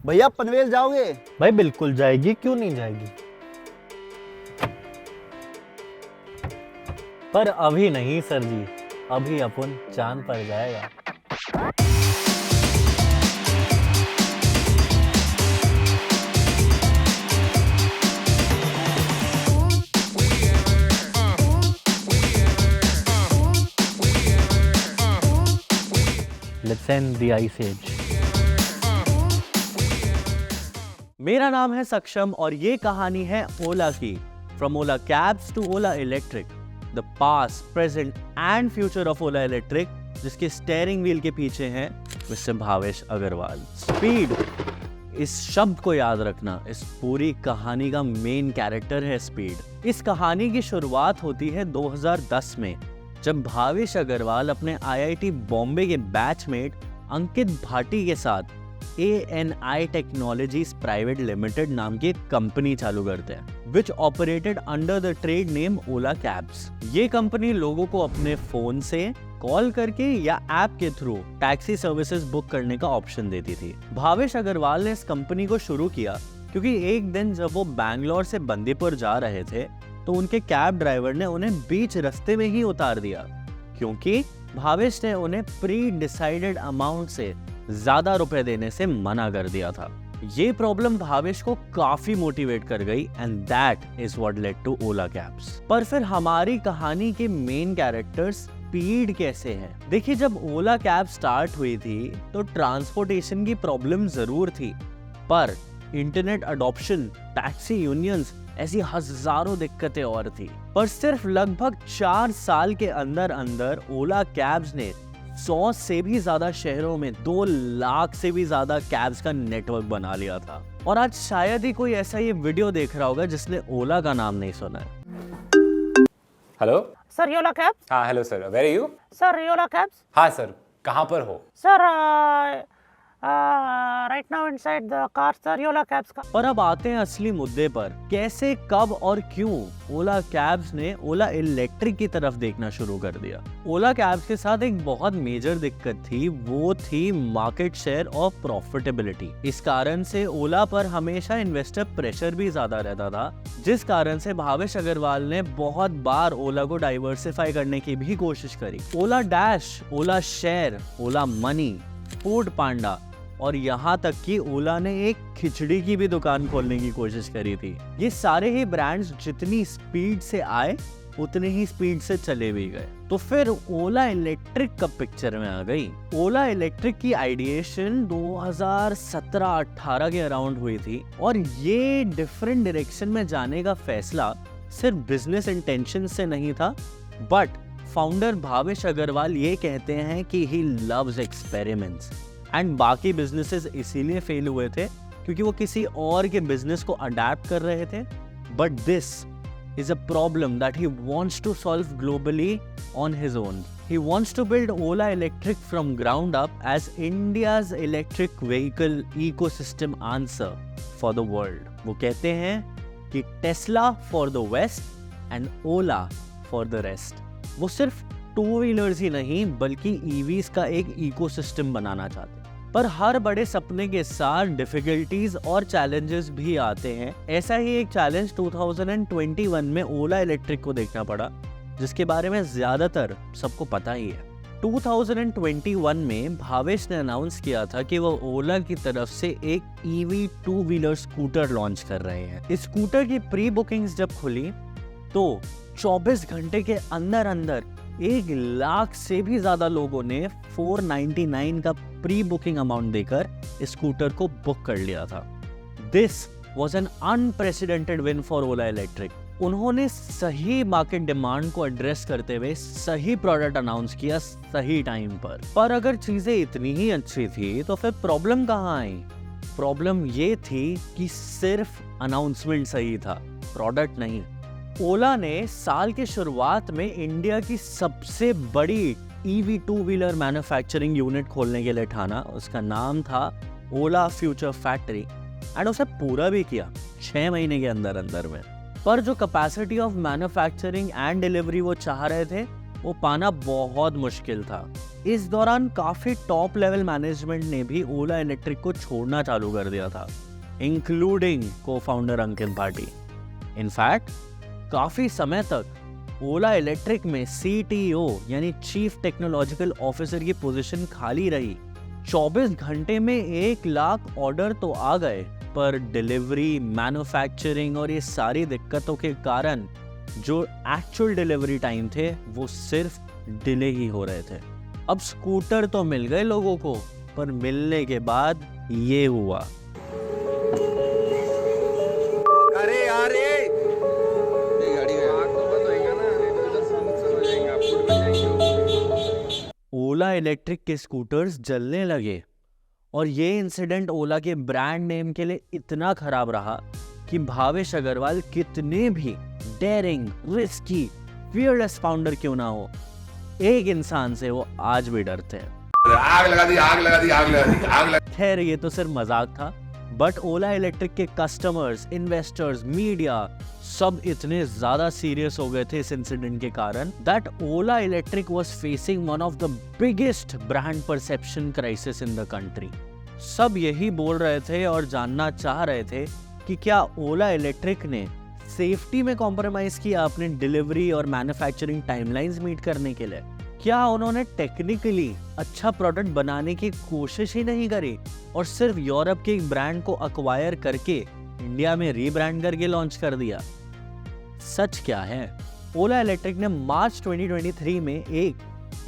भैया पनवेल जाओगे? भाई बिल्कुल जाएगी, क्यों नहीं जाएगी। पर अभी नहीं सर जी, अभी अपन चांद पर जाएगा। Let's end the ice age. मेरा नाम है सक्षम और ये कहानी है ओला की। From Ola cabs to Ola electric, the past, present and future of Ola electric, जिसके स्टीयरिंग व्हील के पीछे हैं मिस्टर भावेश अग्रवाल। स्पीड, इस शब्द को याद रखना, इस पूरी कहानी का मेन कैरेक्टर है स्पीड। इस कहानी की शुरुआत होती है 2010 में, जब भावेश अग्रवाल अपने IIT बॉम्बे के बैचमेट अंकित भाटी के साथ ANI टेक्नोलॉजीज प्राइवेट लिमिटेड नाम की एक कंपनी चालू करते हैं, which operated under the trade name Ola cabs. ये कंपनी लोगों को अपने फोन से कॉल करके या ऐप के थ्रू टैक्सी सर्विसेज बुक करने का ऑप्शन देती थी। भावेश अग्रवाल ने इस कंपनी को शुरू किया क्योंकि एक दिन जब वो बैंगलोर से बंदीपुर जा रहे थे तो उनके कैब ड्राइवर ने उन्हें बीच रास्ते में ही उतार दिया, क्योंकि भावेश ने उन्हें प्री डिसाइडेड अमाउंट से ज्यादा रुपए देने से मना कर दिया था। ये प्रॉब्लम भावेश को काफी मोटिवेट कर गई and that is what led to Ola cabs. पर फिर हमारी कहानी के मेन कैरेक्टर्स स्पीड कैसे हैं? देखिए, जब ओला कैब स्टार्ट हुई थी तो ट्रांसपोर्टेशन की प्रॉब्लम जरूर थी, पर इंटरनेट अडॉप्शन, टैक्सी यूनियंस, ऐसी हजारों दिक्कतें और थी। पर सिर्फ लगभग 4 साल के अंदर अंदर ओला कैब्स ने 100 से भी ज्यादा शहरों में 2 लाख से भी ज्यादा कैब्स का नेटवर्क बना लिया था। और आज शायद ही कोई ऐसा ये वीडियो देख रहा होगा जिसने ओला का नाम नहीं सुना है। Hello sir, Ola cabs. हाँ hello sir, where are you? Sir, Ola cabs. हाँ सर, कहाँ पर हो? Sir, right now inside the car sir, Ola cabs का। पर अब आते हैं असली मुद्दे पर। कैसे, कब और क्यों ओला कैब्स ने ओला इलेक्ट्रिक की तरफ देखना शुरू कर दिया? ओला कैब्स के साथ एक बहुत मेजर दिक्कत थी, वो थी मार्केट शेयर और प्रॉफिटेबिलिटी। इस कारण से ओला पर हमेशा इन्वेस्टर प्रेशर भी ज्यादा रहता था, जिस कारण से भावेश अग्रवाल ने बहुत बार ओला को डाइवर्सिफाई करने की भी कोशिश करी। ओला डैश, ओला शेयर, ओला मनी, फूड पांडा और यहाँ तक कि ओला ने एक खिचड़ी की भी दुकान खोलने की कोशिश करी थी। ये सारे ही ब्रांड्स जितनी स्पीड से आए उतने ही स्पीड से चले भी गए। तो फिर ओला इलेक्ट्रिक कब पिक्चर में आ गई? ओला इलेक्ट्रिक की आइडिएशन 2017-18 के अराउंड हुई थी और ये डिफरेंट डायरेक्शन में जाने का फैसला सिर्फ बिजनेस इंटेंशन से नहीं था, बट फाउंडर भावेश अग्रवाल ये कहते हैं कि ही लव्स एक्सपेरिमेंट्स एंड बाकी बिजनेसेस इसीलिए फेल हुए थे क्योंकि वो किसी और के बिजनेस को अडैप्ट कर रहे थे। But this is a problem that he wants to solve globally on his own. He wants to build Ola electric from ground up as India's electric vehicle ecosystem answer for the world. वो कहते हैं कि Tesla for the west and Ola for the rest. वो सिर्फ 2 wheelers ही नहीं बल्कि EVs का एक इकोसिस्टम बनाना चाहते हैं। पर हर बड़े सपने के साथ डिफिकल्टीज और चैलेंजेस भी आते हैं। ऐसा ही एक चैलेंज 2021 में ओला इलेक्ट्रिक को देखना पड़ा, जिसके बारे में ज्यादातर सबको पता ही है। 2021 में भावेश ने अनाउंस किया था कि वो ओला की तरफ से एक EV 2 व्हीलर स्कूटर लॉन्च कर रहे हैं। इस स्कूटर की प्री बुकिंग्स जब खुली तो 24 घंटे के अंदर अंदर 1 लाख से भी ज्यादा लोगों ने 499 का प्री बुकिंग अमाउंट देकर इस स्कूटर को बुक कर लिया था। This was an unprecedented win for Ola electric. उन्होंने सही मार्केट डिमांड को एड्रेस करते हुए सही प्रोडक्ट अनाउंस किया सही टाइम पर अगर चीजें इतनी ही अच्छी थी तो फिर प्रॉब्लम कहाँ आई? प्रॉब्लम ये थी कि सिर्फ अनाउंसमेंट सही था, प्रोडक्ट नहीं। ओला ने साल के शुरुआत में इंडिया की सबसे बड़ी EV 2 व्हीलर मैन्युफैक्चरिंग यूनिट खोलने के लिए ठाना। उसका नाम था ओला फ्यूचर फैक्ट्री एंड उसे पूरा भी किया 6 महीने के अंदर अंदर में। पर जो capacity of manufacturing and delivery वो चाह रहे थे वो पाना बहुत मुश्किल था। इस दौरान काफी टॉप लेवल मैनेजमेंट ने भी ओला इलेक्ट्रिक को छोड़ना चालू कर दिया था, इंक्लूडिंग को फाउंडर अंकित भाटी। इनफैक्ट काफी समय तक ओला इलेक्ट्रिक में CTO यानी चीफ टेक्नोलॉजिकल ऑफिसर की पोजीशन खाली रही। 24 घंटे में 1 लाख ऑर्डर तो आ गए, पर डिलीवरी, मैन्युफैक्चरिंग और ये सारी दिक्कतों के कारण जो एक्चुअल डिलीवरी टाइम थे वो सिर्फ डिले ही हो रहे थे। अब स्कूटर तो मिल गए लोगों को, पर मिलने के बाद ये हुआ। अरे यार ये गाड़ी आग तो बंद होएगा ना, नहीं तो इधर से नुकसान हो जाएगा, फूट बन जाएंगे। ओला इलेक्ट्रिक के स्कूटर्स जलने लगे और ये इंसिडेंट ओला के ब्रांड नेम के लिए इतना खराब रहा कि भावेश अग्रवाल कितने भी डेयरिंग, रिस्की, फियरलेस फाउंडर क्यों ना हो, एक इंसान से वो आज भी डरते हैं। आग लगा दी, आग लगा दी, आग लगा दी, आग लगा। खैर ये तो सिर्फ मजाक था, बट ओला इलेक्ट्रिक के कस्टमर्स, इन्वेस्टर्स, मीडिया सब इतने ज्यादा सीरियस हो गए थे इस इंसिडेंट के कारण that Ola electric was facing one of the biggest brand perception crisis in the country. सब यही बोल रहे थे और जानना चाह रहे थे कि क्या ओला इलेक्ट्रिक ने सेफ्टी में कॉम्प्रोमाइज किया अपने डिलीवरी और मैन्युफैक्चरिंग टाइमलाइंस मीट करने के लिए? क्या उन्होंने टेक्निकली अच्छा प्रोडक्ट बनाने की कोशिश ही नहीं करी और सिर्फ यूरोप के एक ब्रांड को अक्वायर करके इंडिया में रीब्रांड करके लॉन्च कर दिया? सच क्या है? ओला इलेक्ट्रिक ने मार्च 2023 में एक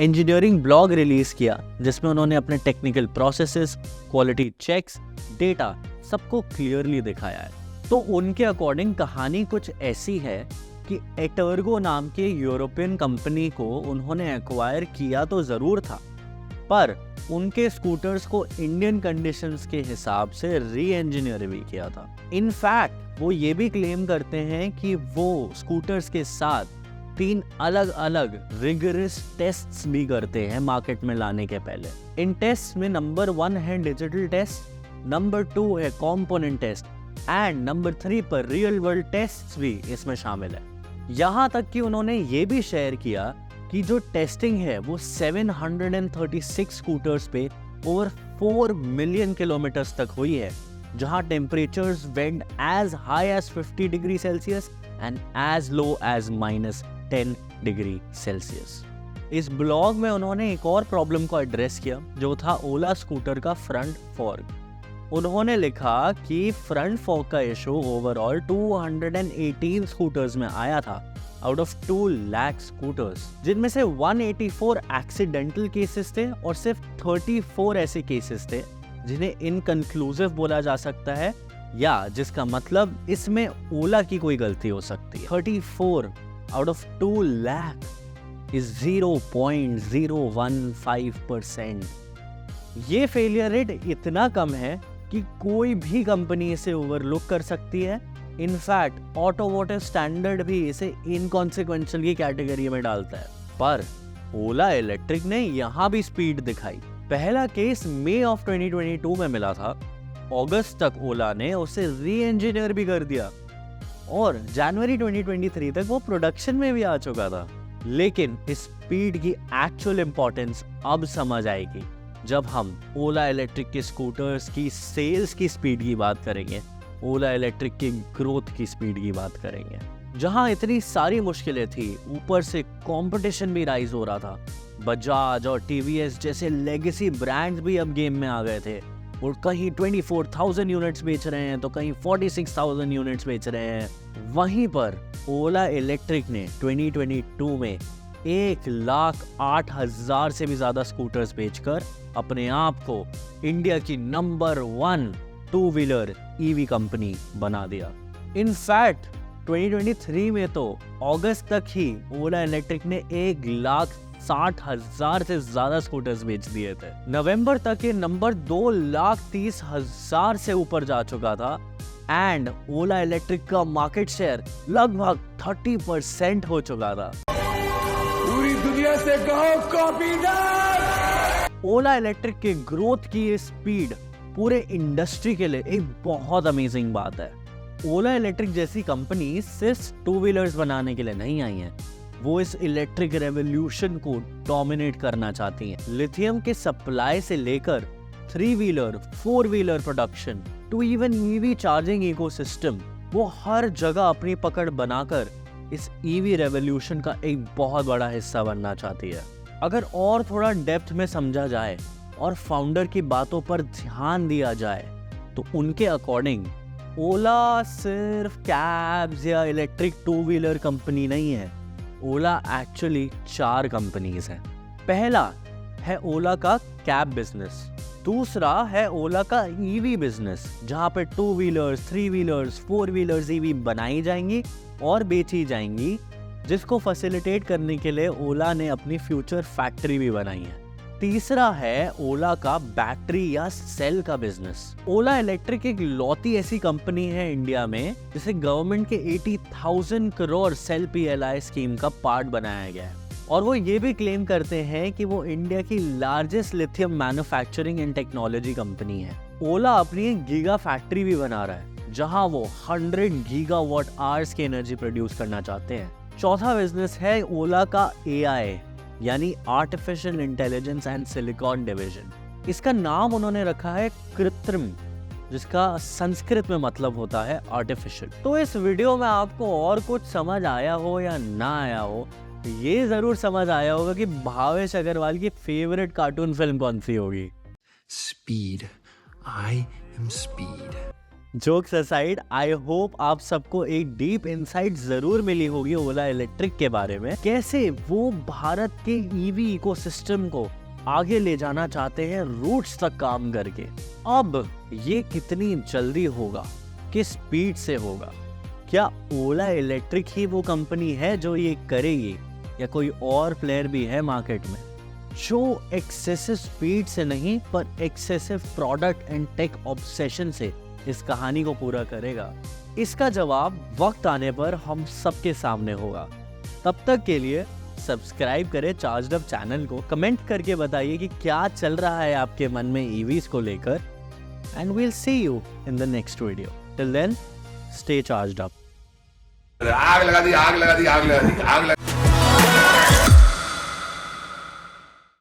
इंजीनियरिंग ब्लॉग रिलीज किया जिसमें उन्होंने अपने technical processes, quality checks, data सबको क्लियरली दिखाया है। तो उनके अकॉर्डिंग कहानी कुछ ऐसी है कि एटर्गो नाम के यूरोपियन कंपनी को उन्होंने एक्वायर किया तो जरूर था, पर उनके स्कूटर्स को इंडियन कंडीशंस के हिसाब से री इंजीनियर भी किया था। इनफैक्ट वो ये भी क्लेम करते हैं कि वो स्कूटर्स के साथ 3 अलग अलग रिगरस टेस्ट्स भी करते हैं मार्केट में लाने के पहले। इन टेस्ट में नंबर 1 है डिजिटल टेस्ट, नंबर 2 है कंपोनेंट टेस्ट एंड नंबर 3 पर रियल वर्ल्ड टेस्ट भी इसमें शामिल है। यहाँ तक कि उन्होंने ये भी शेयर किया कि जो टेस्टिंग है वो 736 स्कूटर्स पे ओवर 4 मिलियन किलोमीटर्स तक हुई है, जहाँ temperatures went as high as 50 degree Celsius and as low as -10 degree Celsius. इस ब्लॉग में उन्होंने एक और प्रॉब्लम को एड्रेस किया जो था ओला स्कूटर का फ्रंट फॉर्क। उन्होंने लिखा कि फ्रंट फॉर्क का इशू ओवरऑल 218 स्कूटर्स में आया था आउट ऑफ 2 लाख स्कूटर्स, जिनमें से 184 एक्सीडेंटल केसेस थे और सिर्फ 34 ऐसे केसेस थे जिन्हें इनकंक्लूसिव बोला जा सकता है, या जिसका मतलब इसमें ओला की कोई गलती हो सकती है। 34 आउट ऑफ 2 लाख इज 0.015%। ये फेलियर रेट इतना कम है कि कोई भी कंपनी इसे ओवरलुक कर सकती है। इनफैक्ट ऑटोमोटिव स्टैंडर्ड भी इसे इनकॉन्सिक्वेंशियल की कैटेगरी में डालता है, पर ओला इलेक्ट्रिक ने यहाँ भी स्पीड दिखाई। पहला केस मई ऑफ 2022 में मिला था, अगस्त तक ओला ने उसे री इंजीनियर भी कर दिया और जनवरी 2023 तक वो प्रोडक्शन में भी आ चुका था। लेकिन इस स्पीड की एक्चुअल इंपॉर्टेंस अब समझ आएगी जब हम ओला इलेक्ट्रिक के स्कूटर्स की सेल्स की स्पीड की बात करेंगे, ओला इलेक्ट्रिक की ग्रोथ की स्पीड की बात करेंगे। जहां इतनी सारी मुश्किलें थी, ऊपर से कंपटीशन भी राइज हो रहा था। बजाज और टीवीएस जैसे लेगेसी ब्रांड्स भी अब गेम में आ गए थे और कहीं 24,000 यूनिट्स बेच रहे हैं तो कहीं 46,000 यूनिट्स बेच रहे हैं। वहीं पर ओला इलेक्ट्रिक ने 2022 में 1,08,000 से भी ज्यादा स्कूटर्स बेचकर अपने आप को इंडिया की number 1 two wheeler EV company बना दिया। इनफैक्ट 2023 में तो अगस्त तक ही ओला इलेक्ट्रिक ने 1,60,000 से ज्यादा स्कूटर्स बेच दिए थे। नवंबर तक ये नंबर 2,30,000 से ऊपर जा चुका था एंड ओला इलेक्ट्रिक का मार्केट शेयर लगभग 30% हो चुका था। पूरी दुनिया से कहो कॉपीडर। ओला इलेक्ट्रिक के ग्रोथ की ये स्पीड पूरे इंडस्ट्री के लिए एक बहुत अमेजिंग बात है। ओला इलेक्ट्रिक जैसी कंपनी सिर्फ टू व्हीलर्स बनाने के लिए नहीं आई है, वो इस इलेक्ट्रिक रेवोल्यूशन को डोमिनेट करना चाहती हैं। लिथियम के सप्लाई से लेकर 3 wheeler 4 wheeler production to even EV charging ecosystem, वो हर जगह अपनी पकड़ बनाकर इस ईवी रेवोल्यूशन का एक बहुत बड़ा हिस्सा बनना चाहती है। अगर और थोड़ा डेप्थ में समझा जाए और फाउंडर की बातों पर ध्यान दिया जाए तो उनके अकॉर्डिंग ओला सिर्फ कैब्स या इलेक्ट्रिक 2 व्हीलर कंपनी नहीं है। ओला एक्चुअली 4 कंपनीज हैं। पहला है ओला का कैब बिजनेस, दूसरा है ओला का ईवी बिजनेस जहां पे 2 व्हीलर्स 3 व्हीलर्स 4 व्हीलर्स ईवी बनाई जाएंगी और बेची जाएंगी, जिसको फैसिलिटेट करने के लिए ओला ने अपनी फ्यूचर फैक्ट्री भी बनाई है। तीसरा है ओला का बैटरी या सेल का बिजनेस। ओला इलेक्ट्रिक एक लौती ऐसी कंपनी है इंडिया में जिसे गवर्नमेंट के 80,000 करोड़ सेल PLI स्कीम का पार्ट बनाया गया है, और वो ये भी क्लेम करते हैं कि वो इंडिया की largest lithium manufacturing and technology company है। ओला अपनी एक गीगा फैक्ट्री भी बना रहा है जहां वो 100 गीगावाट आवर्स की एनर्जी प्रोड्यूस करना चाहते हैं। चौथा बिजनेस है ओला का AI यानी artificial intelligence and silicon division. इसका नाम उन्होंने रखा है कृत्रिम, जिसका संस्कृत में मतलब होता है आर्टिफिशियल। तो इस वीडियो में आपको और कुछ समझ आया हो या ना आया हो, ये जरूर समझ आया होगा कि भावेश अग्रवाल की फेवरेट कार्टून फिल्म कौन सी होगी। Speed. I am speed. Jokes aside, I hope आप सबको एक डीप इंसाइट जरूर मिली होगी ओला इलेक्ट्रिक के बारे में, कैसे वो भारत के ईवी इकोसिस्टम को आगे ले जाना चाहते हैं रूट्स तक काम करके। अब ये कितनी जल्दी होगा, किस स्पीड से होगा, क्या ओला इलेक्ट्रिक ही वो कंपनी है जो ये करेगी या कोई और प्लेयर भी है मार्केट में जो एक्सेसिव स्पीड से नहीं पर excessive product and tech obsession से इस कहानी को पूरा करेगा? इसका जवाब वक्त आने पर हम सबके सामने होगा। तब तक के लिए सब्सक्राइब करें चार्ज्ड अप चैनल को, कमेंट करके बताइए कि क्या चल रहा है आपके मन में ईवीज को लेकर, and we'll see you in the next video. Till then stay charged up. आग लगा दी, आग लगा दी, आग लगा दी, आग लगा